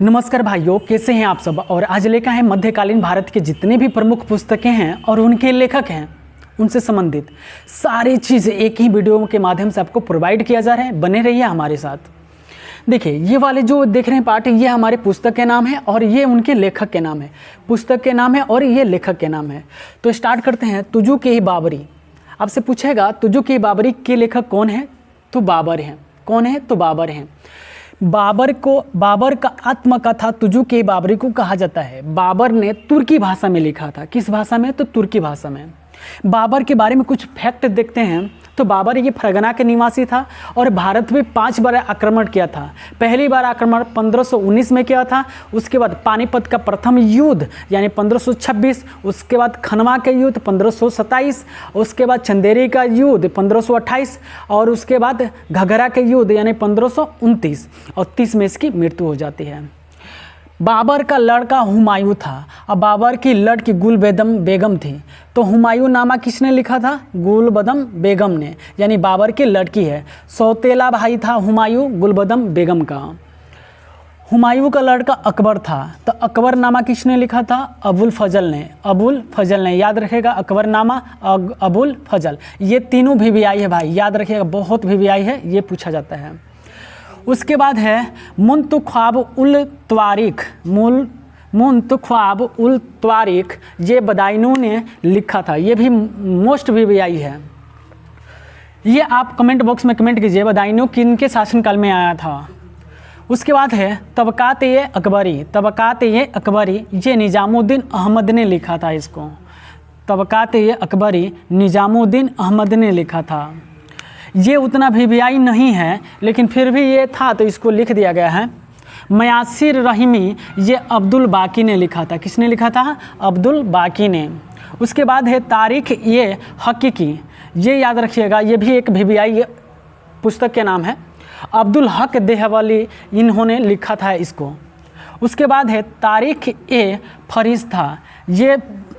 नमस्कार भाइयों, कैसे हैं आप सब। और आज लेकर हैं मध्यकालीन भारत के जितने भी प्रमुख पुस्तकें हैं और उनके लेखक हैं उनसे संबंधित सारी चीज़ें एक ही वीडियो के माध्यम से आपको प्रोवाइड किया जा रहा है। बने रहिए हमारे साथ। देखिए, ये वाले जो देख रहे हैं पार्ट, ये हमारे पुस्तक के नाम है और ये उनके लेखक के नाम है। पुस्तक के नाम है और ये लेखक के नाम है। तो स्टार्ट करते हैं। तुजुक-ए-बाबरी। आपसे पूछेगा तुजुक-ए-बाबरी के लेखक कौन है, तो बाबर हैं। कौन है, तो बाबर हैं। बाबर का आत्मकथा तुजुक-ए-बाबरी को कहा जाता है। बाबर ने तुर्की भाषा में लिखा था। किस भाषा में, तो तुर्की भाषा में। बाबर के बारे में कुछ फैक्ट देखते हैं। तो बाबर ये फरगना के निवासी था और भारत में 5 बार आक्रमण किया था। पहली बार आक्रमण 1519 में किया था। उसके बाद पानीपत का प्रथम युद्ध यानी 1526, उसके बाद खनवा के युद्ध 1527, उसके बाद चंदेरी का युद्ध 1528 और उसके बाद घघरा के युद्ध यानी 1529 और 30 में इसकी मृत्यु हो जाती है। बाबर का लड़का हुमायूं था और बाबर की लड़की गुलबदम बेगम थी। तो हुमायूं नामा किसने लिखा था, गुलबदम बेगम ने, यानी बाबर की लड़की है। सौतेला भाई था हुमायूं गुलबदम बेगम का। हुमायूं का लड़का अकबर था। तो अकबर नामा किसने लिखा था, अबुल फजल ने। अबुल फजल ने, याद रखेगा अकबर नामा अबुल फजल। ये तीनों VVI है भाई, याद रखिएगा, बहुत VVI है, ये पूछा जाता है। उसके बाद है मुंतख्वाब उल त्वारिख। मुंतख्वाब उल त्वारिख, ये बदायूं ने लिखा था। ये भी मोस्ट VVI है। ये आप कमेंट बॉक्स में कमेंट कीजिए, बदायूं किनके शासनकाल में आया था। उसके बाद है तबकात-ए-अकबरी। तबकात-ए-अकबरी, ये निजामुद्दीन अहमद ने लिखा था इसको। तबकात-ए-अकबरी निजामुद्दीन अहमद ने लिखा था। ये उतना VVI नहीं है लेकिन फिर भी ये था तो इसको लिख दिया गया है। मयासिर रहीमी, ये अब्दुल बाकी ने लिखा था। किसने लिखा था, अब्दुल बाकी ने। उसके बाद है तारीख-ए-हकीकी। ये याद रखिएगा, ये भी एक VVI पुस्तक के नाम है। अब्दुल हक देहलवी इन्होंने लिखा था इसको। उसके बाद है तारीख-ए-फरिश्ता। ये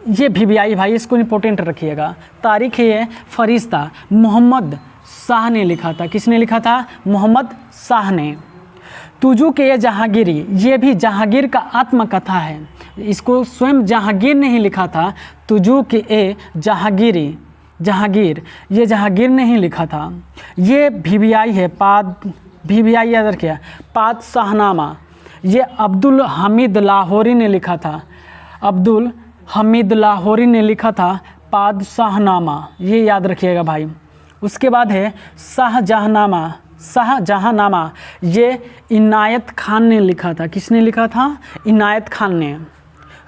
VVI भाई, इसको इंपॉर्टेंट रखिएगा। तारीख-ए-फरिश्ता मोहम्मद शाह ने लिखा था। किसने लिखा था, मोहम्मद शाह ने। तुजुक-ए-जहांगीरी, ये भी जहांगीर का आत्मकथा है। इसको स्वयं जहांगीर ने ही लिखा था। तुजुक-ए-जहांगीरी, जहांगीर, ये जहांगीर ने ही लिखा था। ये VVI है। VVI याद रखिए। पादशाहनामा, ये अब्दुल हमीद लाहौरी ने लिखा था। अब्दुल हमीद लाहौरी ने लिखा था पादशाहनामा, ये याद रखिएगा भाई। उसके बाद है शाहजहांनामा। शाहजहांनामा, ये इनायत खान ने लिखा था। किसने लिखा था, इनायत खान ने।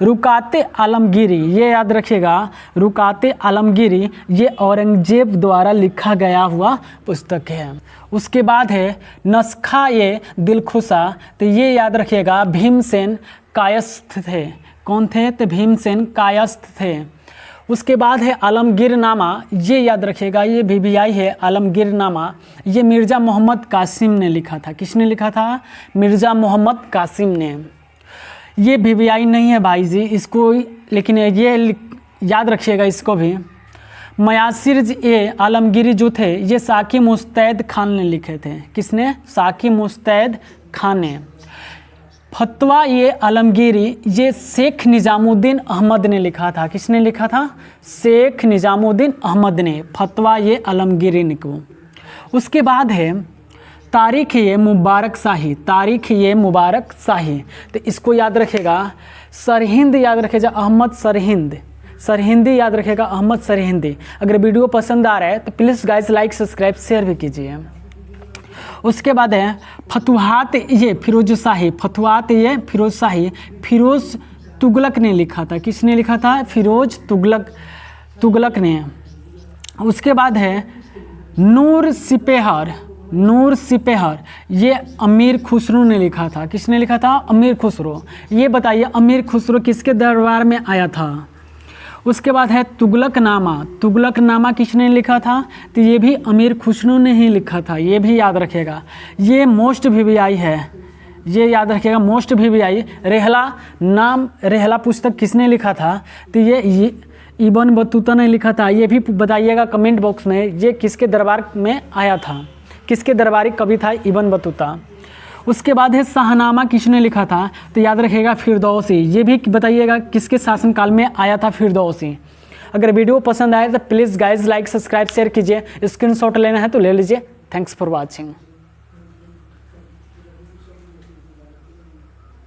रुकात-ए-आलमगीरी, ये याद रखिएगा, रुकात-ए-आलमगीरी, ये औरंगजेब द्वारा लिखा गया हुआ पुस्तक है। उसके बाद है नस्खा-ए-दिलखुशा। तो ये याद रखिएगा, भीमसेन कायस्थ थे। कौन थे, तो भीमसेन कायस्थ थे। उसके बाद है आलमगीरनामा, ये याद रखिएगा, ये VVI है। आलमगीरनामा, ये मिर्ज़ा मोहम्मद कासिम ने लिखा था। किसने लिखा था, मिर्ज़ा मोहम्मद कासिम ने। ये VVI नहीं है भाई जी इसको, लेकिन ये याद रखिएगा इसको भी। मयासिर-ए-आलमगीरी जो थे, ये साकी मुस्तैद खान ने लिखे थे। किसने, साकी मुस्तैद खान ने। फतवा-ए-आलमगीरी, ये शेख निजामुद्दीन अहमद ने लिखा था। किसने लिखा था, शेख निजामुद्दीन अहमद ने फतवा-ए-आलमगीरी को। उसके बाद है तारीख-ए-मुबारक शाही। तारीख-ए-मुबारक शाही, तो इसको याद रखेगा। सरहिंद याद रखेगा, अहमद सरहिंद। सरहिंदी याद रखेगा, अहमद सरहिंदी। अगर वीडियो पसंद आ रहा है तो please guys like subscribe share भी कीजिए। उसके बाद है फतुहात-ए-फिरोज शाही। फतुहात-ए-फिरोज शाही, फिरोज तुगलक ने लिखा था। किसने लिखा था, फिरोज तुगलक ने। उसके बाद है नूर सिपेहर। नूर सिपेहर, ये अमीर खुसरो ने लिखा था। किसने लिखा था, अमीर खुसरो। ये बताइए अमीर खुसरो किसके दरबार में आया था। उसके बाद है तुगलकनामा। तुगलकनामा किसने लिखा था, तो ये भी अमीर खुसरो ने ही लिखा था। ये भी याद रखेगा, ये मोस्ट VVI है। ये याद रखिएगा, मोस्ट VVI। रेहला पुस्तक किसने लिखा था, तो ये इब्न बतूता ने लिखा था। ये भी बताइएगा कमेंट बॉक्स में, ये किसके दरबार में आया था, किसके दरबारी कवि था इब्न बतूता। उसके बाद है शाहनामा किसने लिखा था, तो याद रखिएगा फिरदौसी। ये भी बताइएगा किसके शासनकाल में आया था फिरदौसी। अगर वीडियो पसंद आए तो please guys like subscribe share कीजिए। स्क्रीनशॉट लेना है तो ले लीजिए। Thanks for watching.